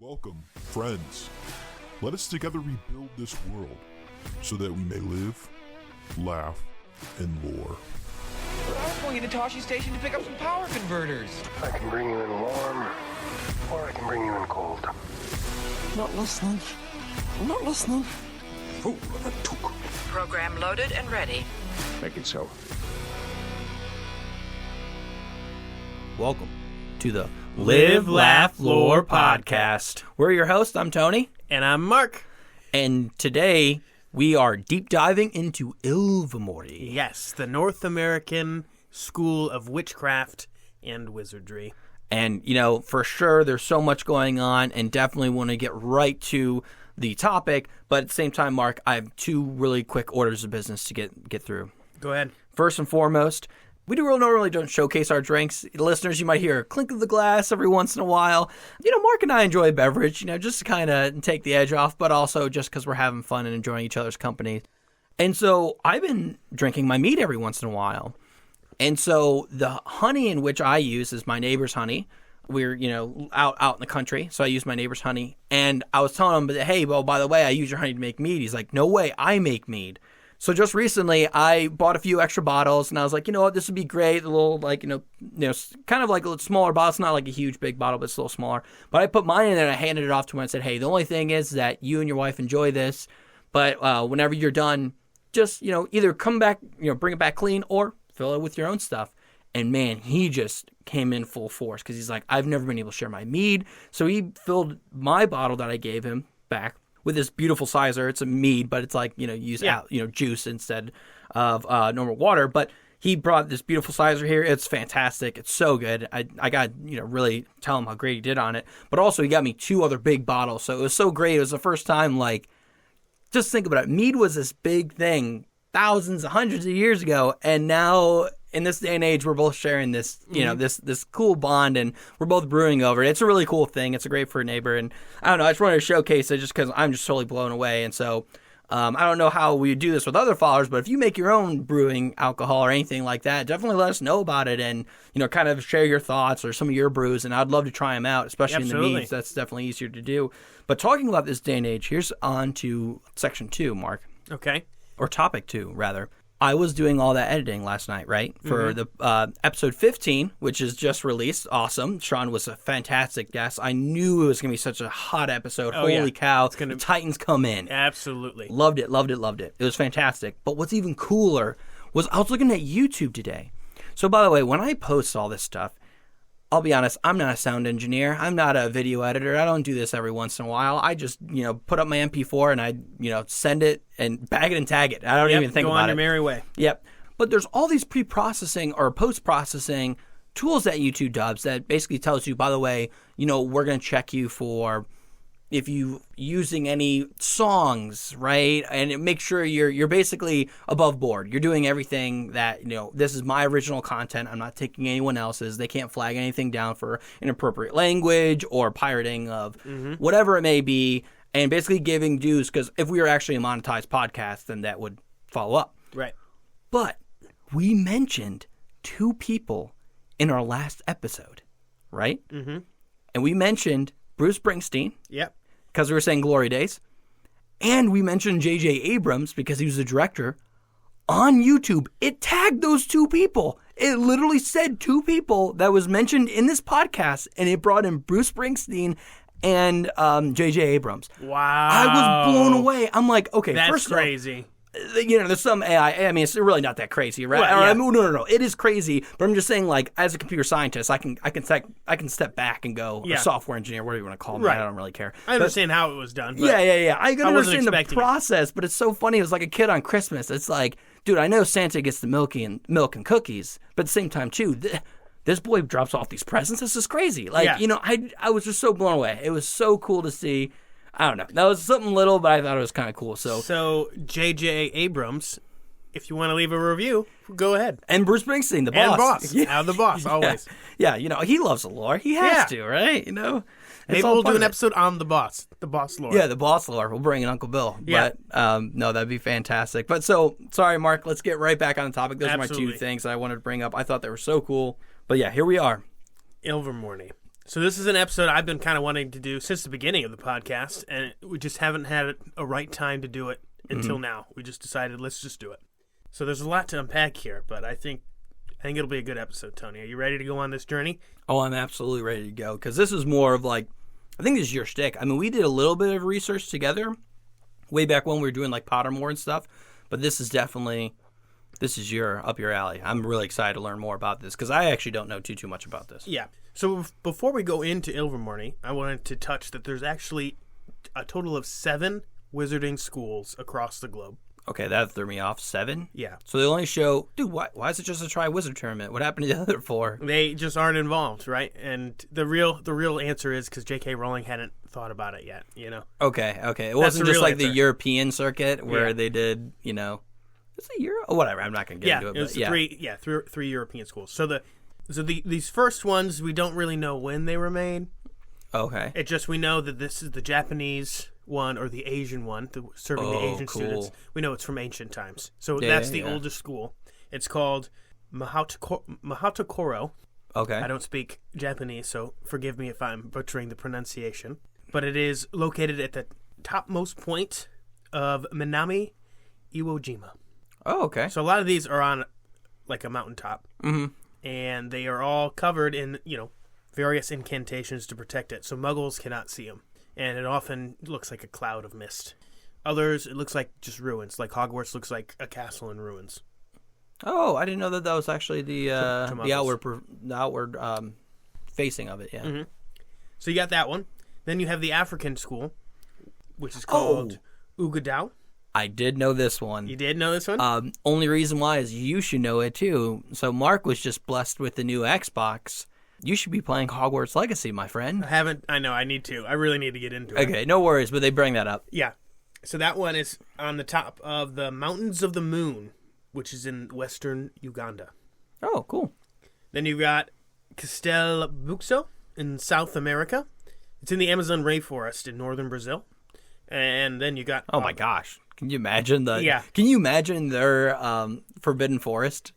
Welcome, friends. Let us together rebuild this world so that we may live, laugh, and lore. I was going into Toshi Station to pick up some power converters. I can bring you in warm, or I can bring you in cold. Not listening. I'm not listening. Oh, that took. Program loaded and ready. Make it so. Welcome to the Live, Laugh, Lore podcast. We're your hosts. I'm Tony. And I'm Mark. And today we are deep diving into Ilvermorny. Yes, the North American School of Witchcraft and Wizardry. And, you know, for sure there's so much going on and definitely want to get right to the topic. But at the same time, Mark, I have two really quick orders of business to get through. Go ahead. First and foremost, we normally don't showcase our drinks. Listeners, you might hear a clink of the glass every once in a while. You know, Mark and I enjoy a beverage, just to kind of take the edge off, but also just because we're having fun and enjoying each other's company. And so I've been drinking my mead every once in a while. And so the honey in which I use is my neighbor's honey. We're, out in the country, so I use my neighbor's honey. And I was telling him, hey, well, by the way, I use your honey to make mead. He's like, no way, I make mead. So just recently, I bought a few extra bottles, and I was like, you know what, this would be great. A little, kind of like a little smaller bottle. It's not like a huge, big bottle, but it's a little smaller. But I put mine in there, and I handed it off to him and said, hey, the only thing is that you and your wife enjoy this, but whenever you're done, just, either come back, bring it back clean, or fill it with your own stuff. And man, he just came in full force, because he's like, I've never been able to share my mead. So he filled my bottle that I gave him back with this beautiful sizer. It's a mead, but it's like, juice instead of normal water. But he brought this beautiful sizer here. It's fantastic. It's so good. I got really tell him how great he did on it. But also he got me two other big bottles. So it was so great. It was the first time, just think about it. Mead was this big thing thousands, hundreds of years ago. And now in this day and age, we're both sharing this, this cool bond, and we're both brewing over it. It's a really cool thing. It's great for a neighbor, and I don't know. I just wanted to showcase it just because I'm just totally blown away. And so I don't know how we do this with other followers, but if you make your own brewing alcohol or anything like that, definitely let us know about it, and kind of share your thoughts or some of your brews, and I'd love to try them out, especially in the meads. That's definitely easier to do. But talking about this day and age, here's on to section 2, Mark. Okay. Or topic 2, rather. I was doing all that editing last night, right? For the episode 15, which is just released. Awesome. Sean was a fantastic guest. I knew it was going to be such a hot episode. Holy cow. The Titans come in. Absolutely. Loved it. It was fantastic. But what's even cooler was I was looking at YouTube today. So, by the way, when I post all this stuff, I'll be honest, I'm not a sound engineer. I'm not a video editor. I don't do this every once in a while. I just, put up my MP4 and I, send it and bag it and tag it. I don't even think about it. Go on your merry way. Yep. But there's all these pre-processing or post-processing tools that YouTube does that basically tells you, by the way, we're going to check you for if you using any songs, right? And make sure you're basically above board. You're doing everything that, this is my original content. I'm not taking anyone else's. They can't flag anything down for inappropriate language or pirating of whatever it may be, and basically giving dues, because if we were actually a monetized podcast, then that would follow up. Right. But we mentioned 2 people in our last episode, right? Mm-hmm. And we mentioned Bruce Springsteen. Yep. Because we were saying Glory Days. And we mentioned J.J. Abrams, because he was the director. On YouTube, it tagged those 2 people. It literally said 2 people that was mentioned in this podcast, and it brought in Bruce Springsteen and J.J. Abrams. Wow. I was blown away. I'm like, okay, that's first crazy. There's some AI. I mean, it's really not that crazy, right? Well, yeah. No. It is crazy, but I'm just saying, as a computer scientist, I can step back and go, or software engineer, whatever you want to call me. Right. I don't really care. I understand how it was done. But yeah. I can understand the expecting process, but it's so funny. It was like a kid on Christmas. It's like, dude, I know Santa gets the milk and cookies, but at the same time, too, this boy drops off these presents. This is crazy. I was just so blown away. It was so cool to see. I don't know. That was something little, but I thought it was kind of cool. So J.J. Abrams, if you want to leave a review, go ahead. And Bruce Springsteen, the boss. And boss. Yeah. The boss, always. Yeah, he loves the lore. He has to, right? Maybe we'll do an episode on the boss lore. Yeah, the boss lore. We'll bring in Uncle Bill. Yeah. But, no, that'd be fantastic. But sorry, Mark, let's get right back on the topic. Those are my 2 things I wanted to bring up. I thought they were so cool. But yeah, here we are. Ilvermorny. So this is an episode I've been kind of wanting to do since the beginning of the podcast, and we just haven't had a right time to do it until now. We just decided, let's just do it. So there's a lot to unpack here, but I think it'll be a good episode, Tony. Are you ready to go on this journey? Oh, I'm absolutely ready to go, because this is more of like, I think this is your shtick. I mean, we did a little bit of research together way back when we were doing like Pottermore and stuff, but this is up your alley. I'm really excited to learn more about this, because I actually don't know too much about this. Yeah. So before we go into Ilvermorny, I wanted to touch that there's actually a total of 7 wizarding schools across the globe. Okay, that threw me off. 7? Yeah. So they only show... Dude, why is it just a Tri-Wizard tournament? What happened to the other 4? They just aren't involved, right? And the real answer is because J.K. Rowling hadn't thought about it yet, you know? Okay. It wasn't just like the European circuit where they did, you know... Is it Euro? Oh, whatever. I'm not going to get into it. But three European schools. So these first ones, we don't really know when they were made. Okay. It just, we know that this is the Japanese one or the Asian one, serving the Asian students. We know it's from ancient times. So that's the oldest school. It's called Mahatakoro. Okay. I don't speak Japanese, so forgive me if I'm butchering the pronunciation. But it is located at the topmost point of Minami Iwo Jima. Oh, okay. So a lot of these are on like a mountaintop. Mm-hmm. And they are all covered in, various incantations to protect it, so muggles cannot see them. And it often looks like a cloud of mist. Others, it looks like just ruins, like Hogwarts looks like a castle in ruins. Oh, I didn't know that was actually the outward facing of it, yeah. Mm-hmm. So you got that one. Then you have the African school, which is called Ugadao. I did know this one. You did know this one? Only reason why is you should know it too. So Mark was just blessed with the new Xbox. You should be playing Hogwarts Legacy, my friend. I haven't. I know. I need to. I really need to get into it. Okay, no worries, but they bring that up. Yeah. So that one is on the top of the Mountains of the Moon, which is in western Uganda. Oh, cool. Then you've got Castel Buxo in South America. It's in the Amazon rainforest in northern Brazil. And then you got... Oh, my gosh. Can you imagine Can you imagine their Forbidden Forest?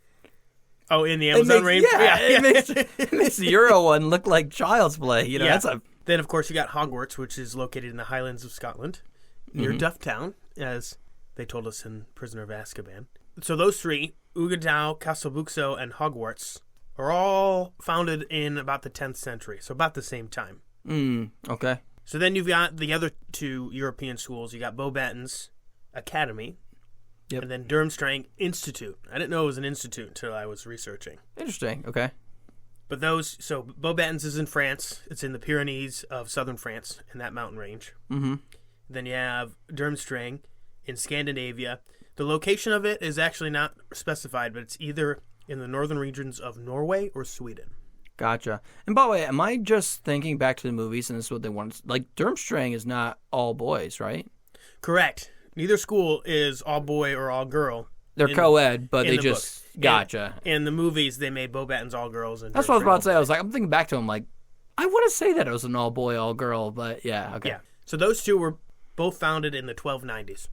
Oh, in the Amazon rainforest? Yeah. It makes the Euro one look like child's play. You know, that's a... Then, of course, you got Hogwarts, which is located in the Highlands of Scotland, near Dufftown, as they told us in Prisoner of Azkaban. So those 3, Ugadao, Castelbuxo, and Hogwarts, are all founded in about the 10th century, so about the same time. Okay. So then you've got the other 2 European schools. You got Beauxbaton's Academy, and then Durmstrang Institute. I didn't know it was an institute until I was researching. Interesting. Okay. But those, so Beauxbaton's is in France. It's in the Pyrenees of southern France, in that mountain range. Mm-hmm. Then you have Durmstrang in Scandinavia. The location of it is actually not specified, but it's either in the northern regions of Norway or Sweden. Gotcha. And by the way, am I just thinking back to the movies and this is what they want? Like, Durmstrang is not all boys, right? Correct. Neither school is all boy or all girl. They're co-ed, but they just... Books. Gotcha. In the movies, they made Beauxbaton's all girls. And that's what I was about to say. I was like, I'm thinking back to them like, I want to say that it was an all boy, all girl, but yeah, okay. Yeah. So those 2 were both founded in the 1290s.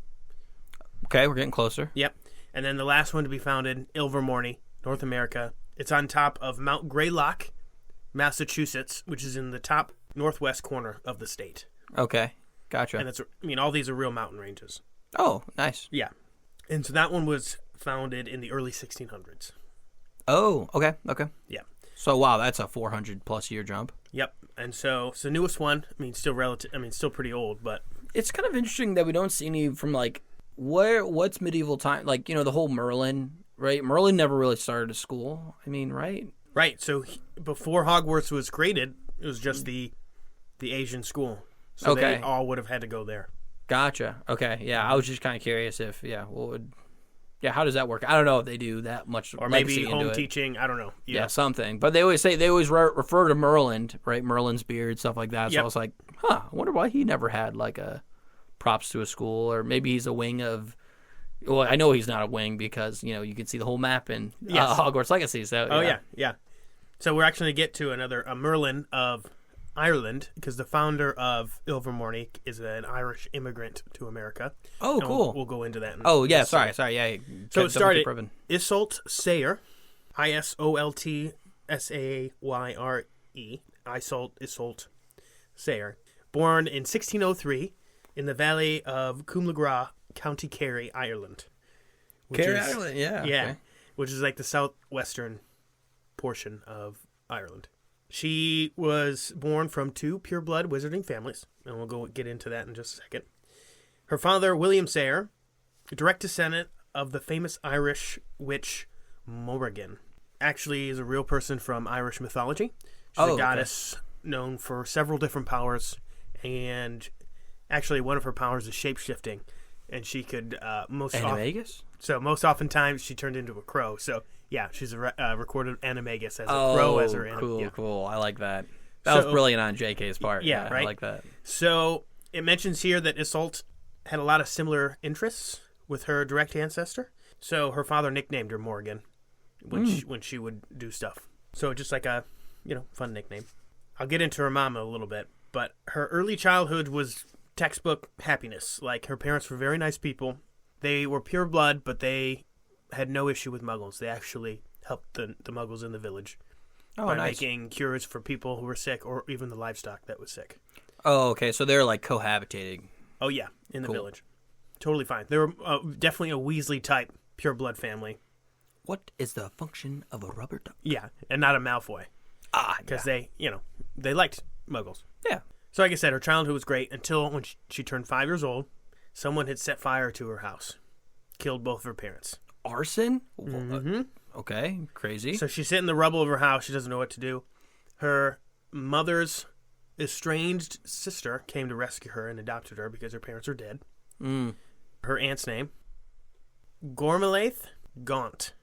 Okay, we're getting closer. Yep. And then the last one to be founded, Ilvermorny, North America. It's on top of Mount Greylock, Massachusetts, which is in the top northwest corner of the state. Okay, gotcha. And all these are real mountain ranges. Oh, nice. Yeah. And so that one was founded in the early 1600s. Oh, okay. Yeah. So, wow, that's a 400-plus year jump. Yep. And so it's the newest one. Still pretty old, but... It's kind of interesting that we don't see any from, like, what's medieval time? Like, the whole Merlin, right? Merlin never really started a school. I mean, right? Right. So before Hogwarts was created, it was just the Asian school. So they all would have had to go there. Gotcha. Okay. Yeah, I was just kind of curious if, how does that work? I don't know if they do that much. Or maybe home teaching. I don't know. Yeah, something. But they always refer to Merlin, right? Merlin's beard, stuff like that. So I was like, I wonder why he never had like a props to a school, or maybe he's a wing of. Well, I know he's not a wing because you can see the whole map in Hogwarts Legacy. So yeah. So we're actually going to get to a Merlin of Ireland, because the founder of Ilvermorny is an Irish immigrant to America. Oh, and cool. We'll go into that. Sorry. Yeah. So it started Isolt Sayre, Isoltsayyre, Isolde Sayre, born in 1603 in the valley of Cumlagra, County Kerry, Ireland. Ireland, yeah. Yeah, okay. which is like the southwestern portion of Ireland. She was born from 2 pure-blood wizarding families, and we'll get into that in just a second. Her father, William Sayre, a direct descendant of the famous Irish witch Morrigan, actually is a real person from Irish mythology. She's a goddess known for several different powers, and actually one of her powers is shape-shifting, and she could Animagus? most oftentimes she turned into a crow. So yeah, she's a recorded animagus as a crow as her Cool. I like that. That was brilliant on JK's part. Yeah, right? I like that. So it mentions here that Isolde had a lot of similar interests with her direct ancestor. So her father nicknamed her Morgan when she would do stuff. So just like a, fun nickname. I'll get into her mom in a little bit, but her early childhood was textbook happiness. Like, her parents were very nice people. They were pure blood, but they had no issue with muggles. They actually helped the muggles in the village by making cures for people who were sick, or even the livestock that was sick. Oh, okay. So they're like cohabitating. Oh, yeah, in the village. Totally fine. They were definitely a Weasley-type pure blood family. What is the function of a rubber duck? Yeah, and not a Malfoy. Because they liked muggles. Yeah. So like I said, her childhood was great until when she turned 5 years old, someone had set fire to her house. Killed both of her parents. Arson? Mm-hmm. Okay, crazy. So she's sitting in the rubble of her house. She doesn't know what to do. Her mother's estranged sister came to rescue her and adopted her because her parents are dead. Her aunt's name, Gormalaith Gaunt.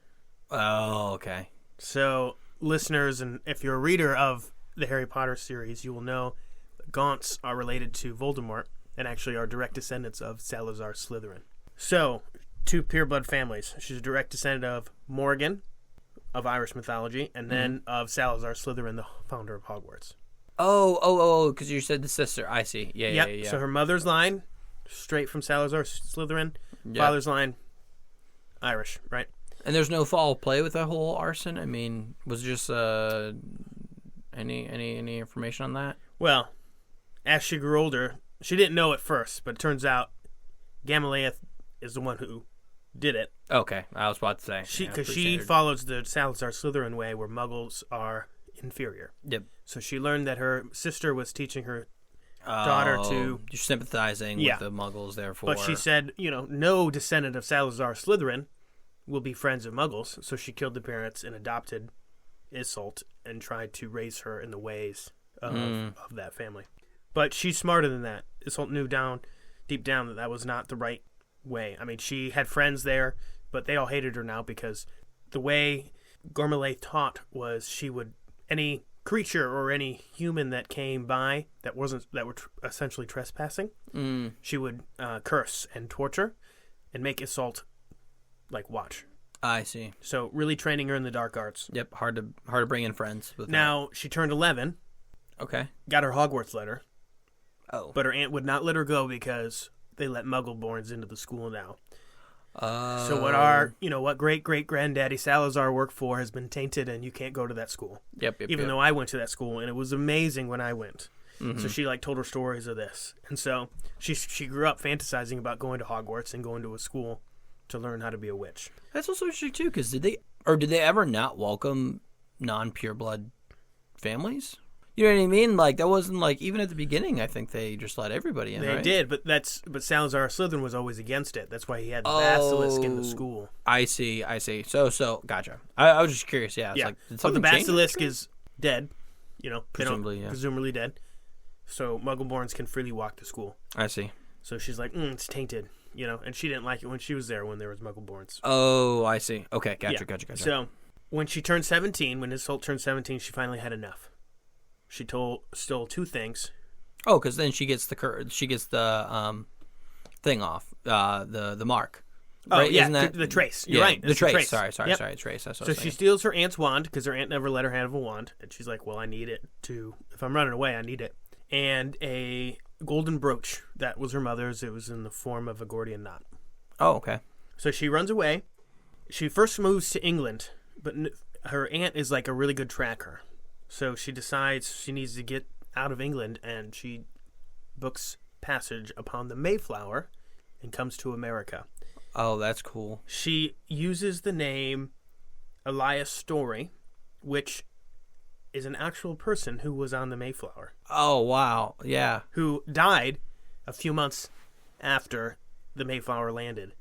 Oh, okay. So listeners, and if you're a reader of the Harry Potter series, you will know that Gaunts are related to Voldemort and actually are direct descendants of Salazar Slytherin. So, 2 pureblood families. She's a direct descendant of Morgan, of Irish mythology, and then of Salazar Slytherin, the founder of Hogwarts. Oh, because you said the sister. I see. Yeah. So her mother's line, straight from Salazar Slytherin. Father's line, Irish, right? And there's no foul play with that whole arson? I mean, was it just any information on that? Well, as she grew older, she didn't know at first, but it turns out Gamaleath is the one who did it. Okay, I was about to say. Because she follows the Salazar Slytherin way where muggles are inferior. Yep. So she learned that her sister was teaching her daughter to... You're sympathizing with the muggles, therefore. But she said, no descendant of Salazar Slytherin will be friends of muggles. So she killed the parents and adopted Isolde and tried to raise her in the ways of that family. But she's smarter than that. Isolde knew deep down that was not the right way. I mean, she had friends there, but they all hated her now because the way Gormalaith taught was she would... Any creature or any human that came by that were essentially trespassing, she would curse and torture and make Isolde watch. I see. So really training her in the dark arts. Yep, hard to bring in friends with Now she turned 11. Okay. Got her Hogwarts letter. Oh. But her aunt would not let her go because they let Muggle-borns into the school now. So what great-great-granddaddy Salazar worked for has been tainted, and you can't go to that school. Yep. Even though I went to that school, and it was amazing when I went. So she told her stories of this, and so she grew up fantasizing about going to Hogwarts and going to a school to learn how to be a witch. That's also interesting too, because did they ever not welcome non-pureblood families? You know what I mean? That wasn't even at the beginning. I think they just let everybody in. They did, but Salazar Slytherin was always against it. That's why he had the basilisk in the school. I see. So gotcha. I was just curious. Yeah. So the basilisk is dead. Presumably dead. So Muggleborns can freely walk to school. I see. So she's like, it's tainted. And she didn't like it when she was there when there was Muggleborns. Oh, I see. Okay, gotcha. So when she turned 17, when Isolde turned 17, she finally had enough. She stole 2 things. Oh, because then she gets the thing off, the mark. Oh, right? yeah, the trace. You're right. The trace. Trace. Sorry, trace. That's what so she steals her aunt's wand because her aunt never let her have a wand, and she's like, "Well, I need it if I'm running away, I need it." And a golden brooch that was her mother's. It was in the form of a Gordian knot. Oh, okay. So she runs away. She first moves to England, but her aunt is a really good tracker. So she decides she needs to get out of England, and she books passage upon the Mayflower and comes to America. Oh, that's cool. She uses the name Elias Story, which is an actual person who was on the Mayflower, Oh, wow. Yeah. who died a few months after the Mayflower landed.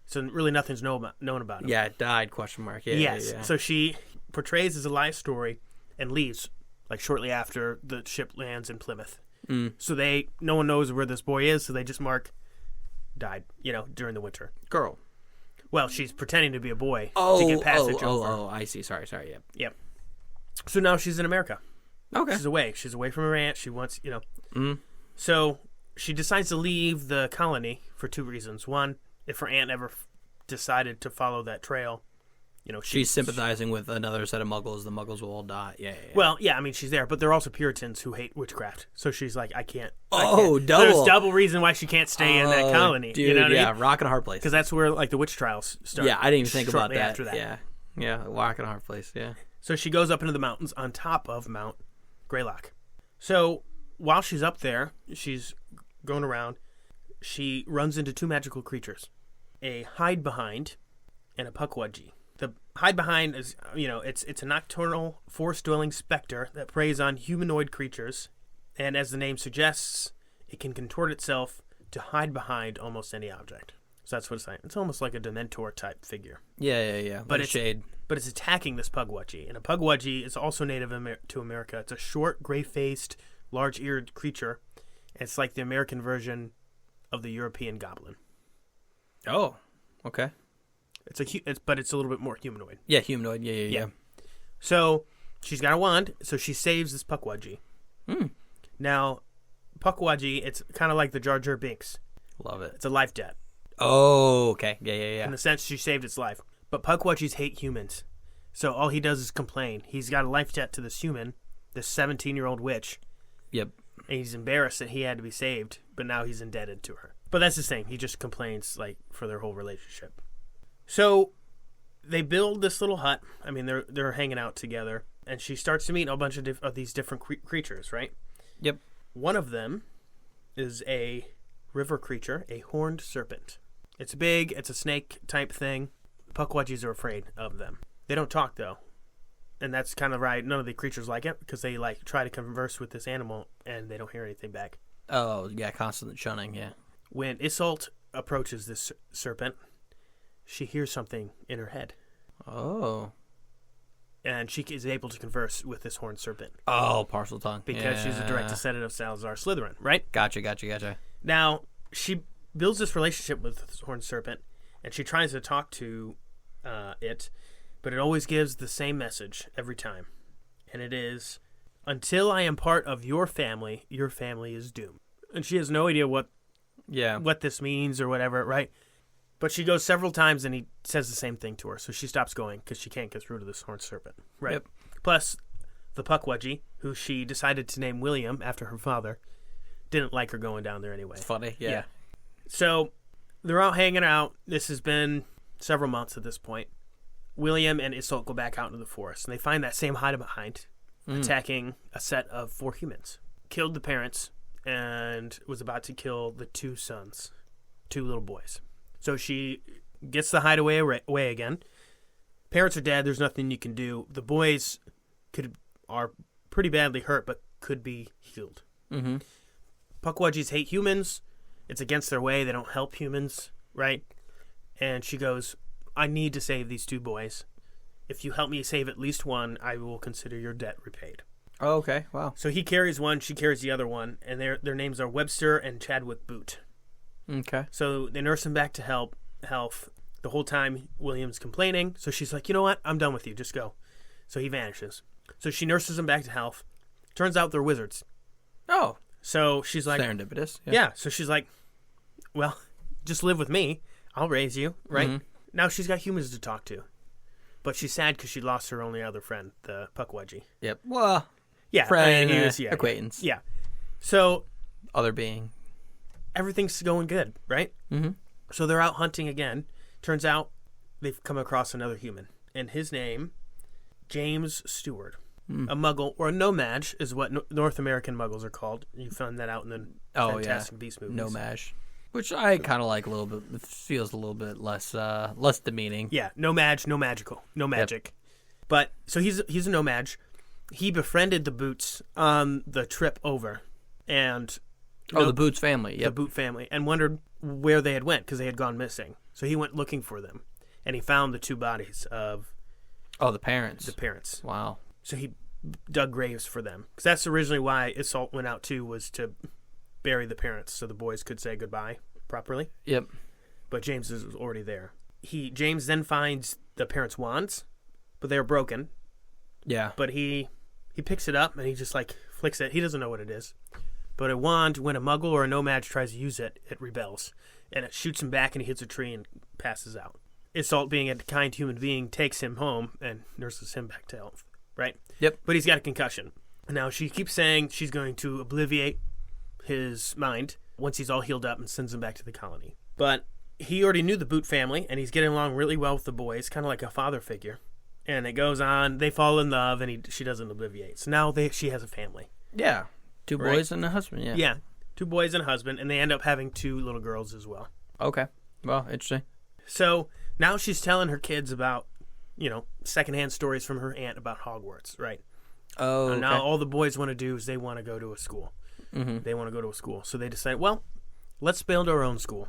So really nothing's known about him. Yeah, it died, question mark. Yeah, Yes. yeah. So she portrays as Elias Story and leaves like shortly after the ship lands in Plymouth. So no one knows where this boy is, so they just mark died, during the winter. Girl. Well, she's pretending to be a boy to get passage over. Oh, I see. Sorry, yeah. Yep. So now she's in America. Okay. She's away. She's away from her aunt. She wants, So she decides to leave the colony for two reasons. One, if her aunt ever decided to follow that trail, she's sympathizing with another set of muggles. The muggles will all die. Yeah. Well, yeah, I mean, she's there, but they're also Puritans who hate witchcraft. So she's like, I can't. Oh, double. There's double reason why she can't stay in that colony. Dude, you know what I yeah, mean? rock and a hard place. Because that's where like the witch trials start. Yeah, I didn't even think about shortly that. After that. Yeah, rock and a hard place. Yeah. So she goes up into the mountains on top of Mount Greylock. So while she's up there, she's going around. She runs into two magical creatures, a hide behind and a puckwudgie. The hide behind is, it's a nocturnal, forest-dwelling specter that preys on humanoid creatures, and as the name suggests, it can contort itself to hide behind almost any object. So that's what it's like. It's almost like a Dementor-type figure. Yeah. But Like it's shade. But it's attacking this puckwudgie, and a puckwudgie is also native to America. It's a short, gray-faced, large-eared creature. It's like the American version of the European goblin. Oh, okay. But it's a little bit more humanoid. Yeah, humanoid. Yeah. So she's got a wand, so she saves this puckwudgie. Now, puckwudgie, it's kind of like the Jar Jar Binks. Love it. It's a life debt. Oh, okay. Yeah. In the sense she saved its life. But puckwudgies hate humans. So all he does is complain. He's got a life debt to this human, this 17-year-old witch. Yep. And he's embarrassed that he had to be saved, but now he's indebted to her. But that's his thing. He just complains like for their whole relationship. So they build this little hut. I mean, they're hanging out together, and she starts to meet a bunch of these different creatures, right? Yep. One of them is a river creature, a horned serpent. It's big. It's a snake type thing. Puckwudgies are afraid of them. They don't talk though, and that's kind of right. None of the creatures like it because they like try to converse with this animal and they don't hear anything back. Oh, yeah, constant shunning. Yeah. When Iseult approaches this serpent, she hears something in her head, Oh. and she is able to converse with this horned serpent Oh, parcel tongue. because she's a direct descendant of Salazar Slytherin, right? Gotcha. Now, she builds this relationship with this horned serpent, and she tries to talk to it, but it always gives the same message every time. And it is, until I am part of your family is doomed. And she has no idea what this means or whatever, right? But she goes several times, and he says the same thing to her, so she stops going because she can't get through to this horned serpent, right? Yep. Plus, the puckwudgie, who she decided to name William after her father, didn't like her going down there anyway. It's funny. Yeah. So they're out hanging out. This has been several months at this point. William and Iseult go back out into the forest, and they find that same hide behind, attacking a set of 4 humans. Killed the parents, and was about to kill the 2 sons, 2 little boys. So she gets the hideaway away again. Parents are dead. There's nothing you can do. The boys are pretty badly hurt, but could be healed. Mm-hmm. Puckwudgies hate humans. It's against their way. They don't help humans, right? And she goes, I need to save these 2 boys. If you help me save at least one, I will consider your debt repaid. Oh, okay. Wow. So he carries one, she carries the other one, and their names are Webster and Chadwick Boot. Okay. So they nurse him back to health. The whole time William's complaining, so she's like, you know what? I'm done with you. Just go. So he vanishes. So she nurses him back to health. Turns out they're wizards. Oh. So she's like... Serendipitous. Yeah. So she's like, well, just live with me. I'll raise you, right? Mm-hmm. Now she's got humans to talk to. But she's sad because she lost her only other friend, the puckwudgie. Yep. Well, yeah, friend, yeah, acquaintance. Yeah. So... Other being. Everything's going good, right? Mm-hmm. So they're out hunting again. Turns out they've come across another human. And his name, James Stewart. A muggle, or a nomad, is what North American muggles are called. You found that out in the Fantastic Beasts movies. Nomad. Which I kind of like a little bit. It feels a little bit less demeaning. Yeah, nomad, no magical, no magic. But, so he's a nomad. He befriended the Boots on the trip over. And... the Boots family, The Boot family. And wondered where they had went, because they had gone missing. So he went looking for them. And he found the 2 bodies of... the parents. The parents. Wow. So he dug graves for them. Because that's originally why Isolde went out too, was to bury the parents so the boys could say goodbye properly. Yep. But James was already there. James then finds the parents' wands, but they're broken. Yeah. But he picks it up and he just like flicks it. He doesn't know what it is. But a wand, when a muggle or a nomad tries to use it, it rebels. And it shoots him back and he hits a tree and passes out. Isolde, being a kind human being, takes him home and nurses him back to health. Right? Yep. But he's got a concussion. Now, she keeps saying she's going to obliviate his mind once he's all healed up and sends him back to the colony. But he already knew the Boot family, and he's getting along really well with the boys, kind of like a father figure. And it goes on. They fall in love, and she doesn't obliviate. So now she has a family. Yeah. 2 Right? boys and a husband, yeah. Yeah. 2 boys and a husband, and they end up having 2 little girls as well. Okay. Well, interesting. So now she's telling her kids about, secondhand stories from her aunt about Hogwarts, right? Oh, And now all the boys want to do is they want to go to a school. Mm-hmm. They want to go to a school. So they decide, well, let's build our own school.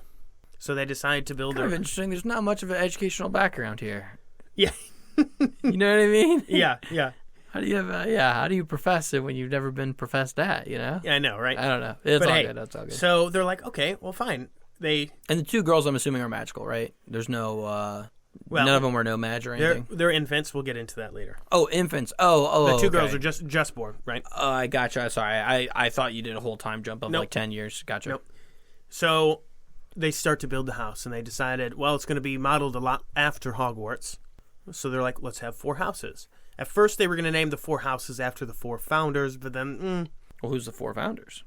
So they decide to build Kind of interesting. There's not much of an educational background here. Yeah. You know what I mean? Yeah. How do you how do you profess it when you've never been professed at, Yeah, I know, right? I don't know. It's But all hey, good. That's all good. So they're like, okay, well, fine. And the 2 girls, I'm assuming, are magical, right? There's no... none of them were nomads or anything? They're infants. We'll get into that later. Oh, infants. Oh, The 2 okay. girls are just born, right? I gotcha. Sorry. I thought you did a whole time jump of Nope. like 10 years. Gotcha. Nope. So they start to build the house, and they decided, well, it's going to be modeled a lot after Hogwarts. So they're like, let's have 4 houses. At first, they were going to name the 4 houses after the 4 founders, but then, Well, who's the 4 founders?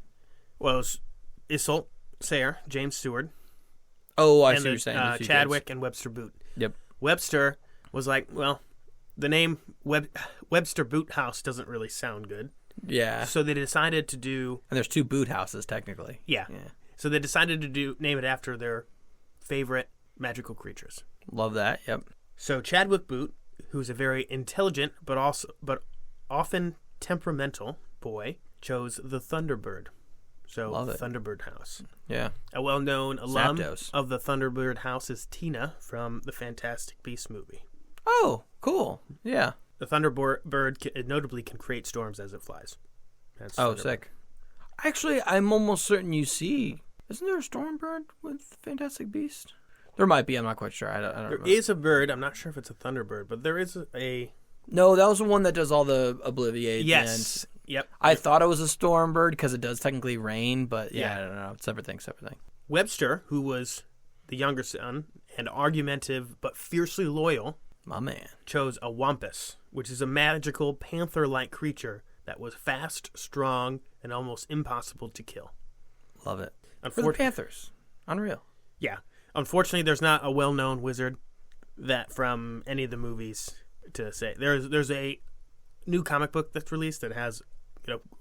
well, it was Isolde, Sayre, James Stewart, Oh, I and see what you're saying. The few Chadwick, kids. and Webster Boot. Yep. Webster was like, well, the name Webster Boot House doesn't really sound good. Yeah. So they decided to do... And there's 2 boot houses, technically. Yeah. So they decided to name it after their favorite magical creatures. Love that. Yep. So Chadwick Boot, who's a very intelligent but often temperamental boy, chose the Thunderbird. So Love it. Thunderbird House. Yeah. A well-known alum Zapdos. of the Thunderbird House is Tina from the Fantastic Beasts movie. Oh, cool. Yeah. The Thunderbird notably can create storms as it flies. That's Oh, Thunderbird. sick. Actually, I'm almost certain you see... Isn't there a Stormbird with Fantastic Beast? There might be. I'm not quite sure. I don't There remember. is a bird. I'm not sure if it's a Thunderbird, but there is a... No, that was the one that does all the obliviate. Yes. Yep. I thought it was a Stormbird because it does technically rain, but Yeah. I don't know. It's separate thing. Webster, who was the younger son and argumentative but fiercely loyal, My man. chose a Wampus, which is a magical panther-like creature that was fast, strong, and almost impossible to kill. Love it. For the Panthers. Unreal. Yeah. Unfortunately, there's not a well-known wizard that from any of the movies to say. There's a new comic book that's released that has,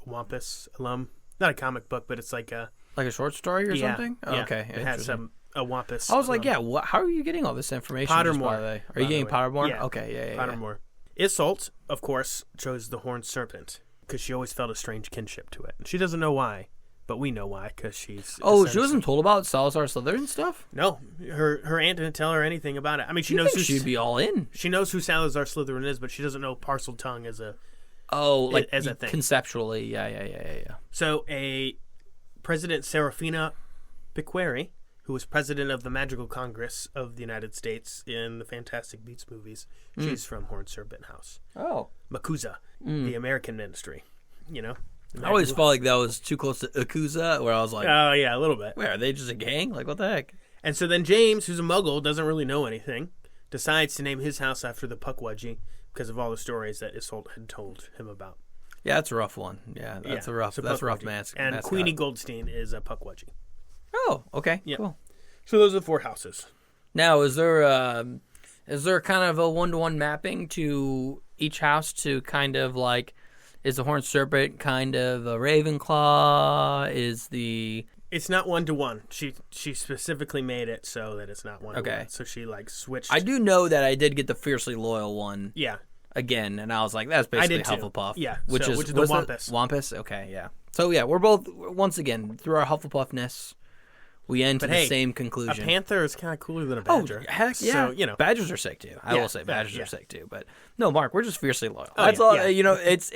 Wampus alum. Not a comic book, but it's like a... Like a short story or Yeah, something? Oh, yeah. okay. It has a Wampus. I was like, alum. how are you getting all this information? just Pottermore. by the way? Are by you the getting way. Pottermore? Yeah. Okay, yeah. Pottermore. Isolde, of course, chose the horned serpent because she always felt a strange kinship to it. And she doesn't know why, but we know why because she's... Oh, she wasn't told about Salazar Slytherin stuff? No, her aunt didn't tell her anything about it. I mean, she You knows think she'd be all in. She knows who Salazar Slytherin is, but she doesn't know Parcel Tongue as a... Oh, like as a thing. Conceptually, yeah. So a President Serafina Piqueri, who was president of the Magical Congress of the United States in the Fantastic Beasts movies, she's from Horned Serpent House. Oh. Makuza, the American ministry, I always felt like that was too close to Akuza, where I was like, Oh, yeah, a little bit. wait, are they just a gang? Like, what the heck? And so then James, who's a muggle, doesn't really know anything, decides to name his house after the Pukwudgie because of all the stories that Isolde had told him about. Yeah, that's a rough one. Yeah, that's a rough Pukwudgie. mask. And mascot. Queenie Goldstein is a Pukwudgie. Oh, okay, Yeah. cool. So those are the 4 houses. Now, is there kind of a one-to-one mapping to each house to kind of like Is the horned serpent kind of a Ravenclaw? Is the... It's not 1-to-1. She specifically made it so that it's not 1-to-1. Okay. So she like switched. I do know that I did get the Fiercely Loyal one. Yeah. Again, and I was like, that's basically did too. Hufflepuff. Yeah, which so- is which is the was it Wampus. Wampus? Okay, yeah. So yeah, we're both, once again, through our Hufflepuffness, we end to But the hey, same a conclusion. panther is kind of cooler than a Oh, badger. heck yeah. So, you know. Badgers are sick too. I Yeah, will say badgers yeah. are sick too. But no, Mark, we're just fiercely loyal. Oh, That's yeah, all. yeah. You know, it's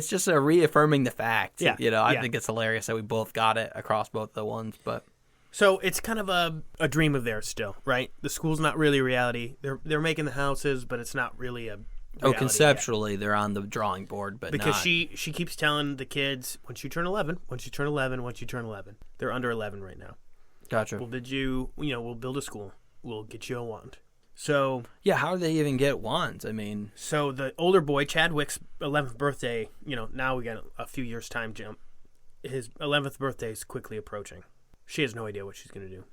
just a reaffirming the fact. Yeah, You know, I yeah. think it's hilarious that we both got it across both the ones. But So it's kind of a dream of theirs still, right? The school's not really reality. They're making the houses, but it's not really a reality yet. conceptually, they're on the drawing board, but Because not. she keeps telling the kids, once you turn 11, once you turn 11, once you turn 11. They're under 11 right now. Gotcha. We'll build a school. We'll get you a wand. So Yeah, how do they even get wands? I mean, So the older boy, Chadwick's 11th birthday, now we got a few years time jump. His 11th birthday is quickly approaching. She has no idea what she's going to do.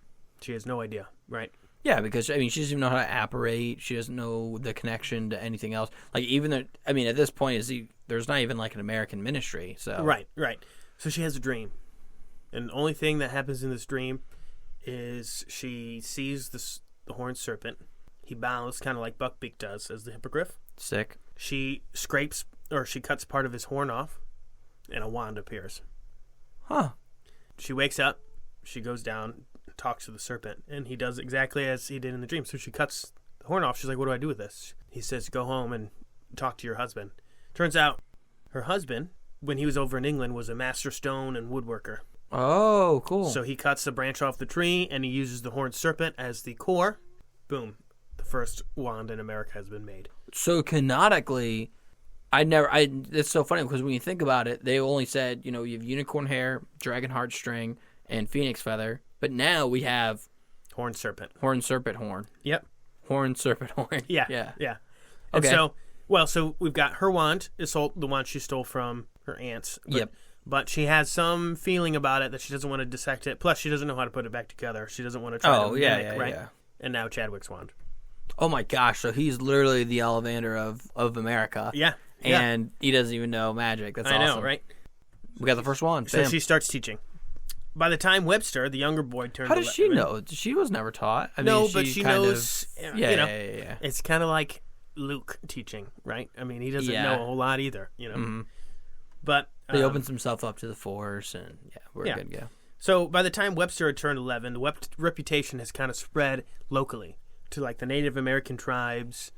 She has no idea, right? yeah, because I mean, she doesn't even know how to apparate. She doesn't know the connection to anything else. Like even at this point, there's not even like an American ministry. So Right. So she has a dream. And the only thing that happens in this dream is she sees the horned serpent. He bows, kind of like Buckbeak does as the hippogriff. sick. She she cuts part of his horn off, and a wand appears. Huh. She wakes up, she goes down, talks to the serpent, and he does exactly as he did in the dream. So she cuts the horn off. She's like, what do I do with this? He says, go home and talk to your husband. Turns out her husband, when he was over in England, was a master stone and woodworker. Oh, cool. So he cuts the branch off the tree, and he uses the horned serpent as the core. Boom. The first wand in America has been made. So canonically, it's so funny because when you think about it, they only said, you have unicorn hair, dragon heartstring, and phoenix feather. But now we have Horned serpent. horned serpent horn. Yep. Horned serpent horn. Yeah. Yeah. Yeah. And Okay. so we've got her wand. It's the wand she stole from her aunts. But, Yep. But she has some feeling about it that she doesn't want to dissect it. Plus, she doesn't know how to put it back together. She doesn't want to try to mimic, right? Yeah. And now Chadwick's wand. Oh my gosh! So he's literally the Ollivander of America. Yeah. And he doesn't even know magic. That's I awesome. know, right? We got the first one. So Bam. she starts teaching. By the time Webster, the younger boy, turned How does she 11, know? She was never taught. I No, mean, but she kind knows, Of, you yeah, know. yeah. It's kind of like Luke teaching, right? I mean, he doesn't know a whole lot either, Mm-hmm. But He opens himself up to the Force, and we're Yeah. good to go. So by the time Webster had turned 11, the reputation has kind of spread locally to like the Native American tribes,